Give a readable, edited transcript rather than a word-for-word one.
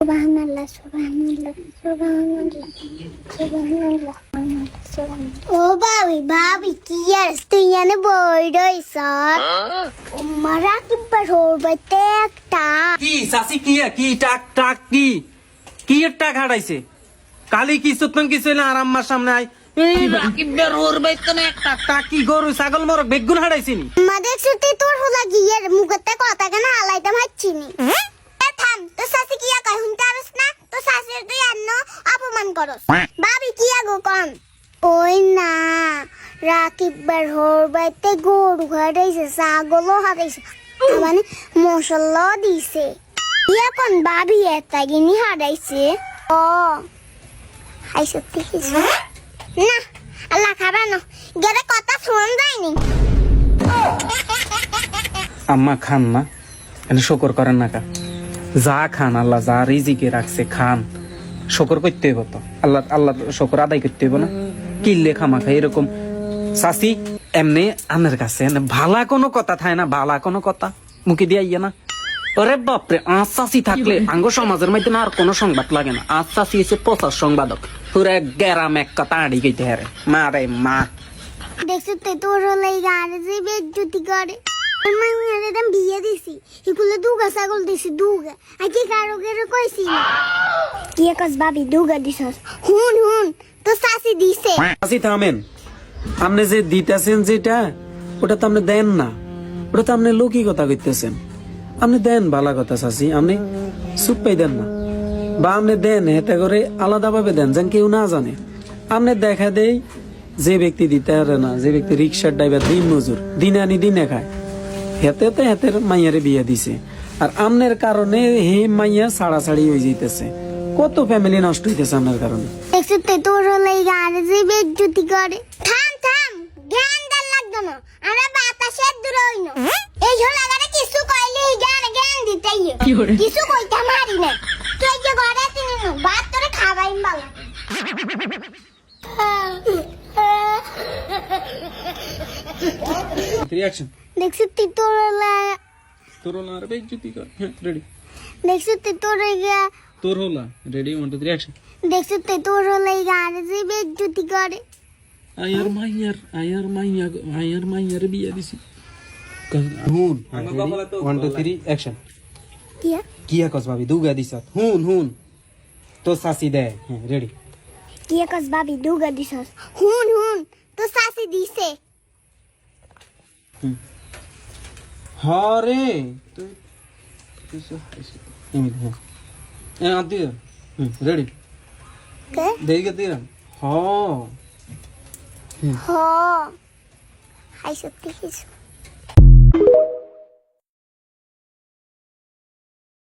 সুবহানাল্লাহ সুবহানাল্লাহ সুবহানাল্লাহ সুবহানাল্লাহ সুবহানাল্লাহ। ও ভাবি কি আর তুই এনে বই রইছ মারা কি পড়তে একটা কি সাসি কি টাক টাক কি টাক হারাইছে কালি কি সুতন কিছু না আরাম্মার সামনে আই এই রাকিবের ওর বাইতনে একটা টাক কি গরু ছাগল মর বেগুন হারাইছিনি আমাদের ছুটি তোর হলা গিয়ার মুখতে কথা কেন হালাইতে পারছিনি থাম তো সাসি কি কই হুনতে পারছ না তো সাসির তুই আন্ন অপমান করস ভাবি কি আগো কোন ওই না রাকিবের ওর বাইতে গরু হারাইছে ছাগলও হারাইছে মানে মশলা দিছে এখন ভাবি এটা গিনি হারাইছে ও হাই সত্যি কিছু না আল্লাহ খাবে না গেলে কথা শুন যায়নি আম্মা খান না এনে শুকর করেন না কা যা খান আল্লাহ যা রিজিকে রাখছে খান শুকর করতে হইব তো আল্লাহ শুকর আদায় করতে হইব না কিল্লে খামা খাই এরকম সাসি এমনি আনের কাছে ভালা কোনো কথা থাকে না ভালা কোনো কথা মুখে দিয়ে আইয়া না ওরে বাপরে আশাসি থাকলে আঙ্গ সমাজের মধ্যে না আর কোনো সংবাদ লাগে না আশাসি এসে প্রচার সংবাদক পুরো গ্যারাম এক কথা আড়ি গইতে হারে মা রে মা দেখছো তো তোর লাই গানে যে বেজ্জতি করে আমি এরকম বিয়ে দিছি এগুলো দুগা ছাগল দিছি দুগা আজকে কারো কারো কইছি কি কস ভাবি দুগা দিছস হুন তো সাসি দিছে সাসি থামেন আপনি যে দিতেছেন যেটা ওটা তো আপনি দেন না ওটা তো আপনি লোকই কথা কইতেছেন আপনি দেন ভালো কথা চাচি আপনি চুপ পাই দেন না বা আপনি দেন এতে করে আলাদা ভাবে দেন যেন কেউ না জানে আপনি দেখা দেই যে ব্যক্তি দিতে পারে না যে ব্যক্তি রিক্সার ড্রাইভার দিন মজুর দিনে আনি দিনে খায় হেতের মাইয়ারে বিয়ে দিছে আর আমনের কারণে হে মাইয়া ছাড়াছাড়ি হয়ে যাইতেছে কত ফ্যামিলি নষ্ট হইতেছে আপনার কারণে দেখছো তো তোর লাই গানে যে বেজ্জতি করে থাম জ্ঞান দেন লাগতো না আমরা বাতাসের দূরে হই না এই ঝোলাগারে কিছু কইলে জ্ঞান দিতেই কিছু কইতে মারি না তুই যে ঘরে তিনি না ভাত তোরে খাওয়াই ভালো রিঅ্যাকশন দেখছো তুই তোর হলা আর বেজ্জতি কর রেডি দেখছো তুই তোর হলা রেডি 1 2 3 অ্যাকশন দেখছো তুই তোর লাই গানে যে বেজ্জতি করে আয়ার মাইয়ার বিয়ে দিছি হুন 1 2 3 অ্যাকশন কি কস ভাবি দুগা দিছত হুন তো সাসি দে রেডি কি কস ভাবি দুগা দিছস হুন তো সাসি দিছে হরে তুই এমনি হ্যাঁ আদি রেডি কে দেইগে দিলাম হ হাই সত্যি কিছু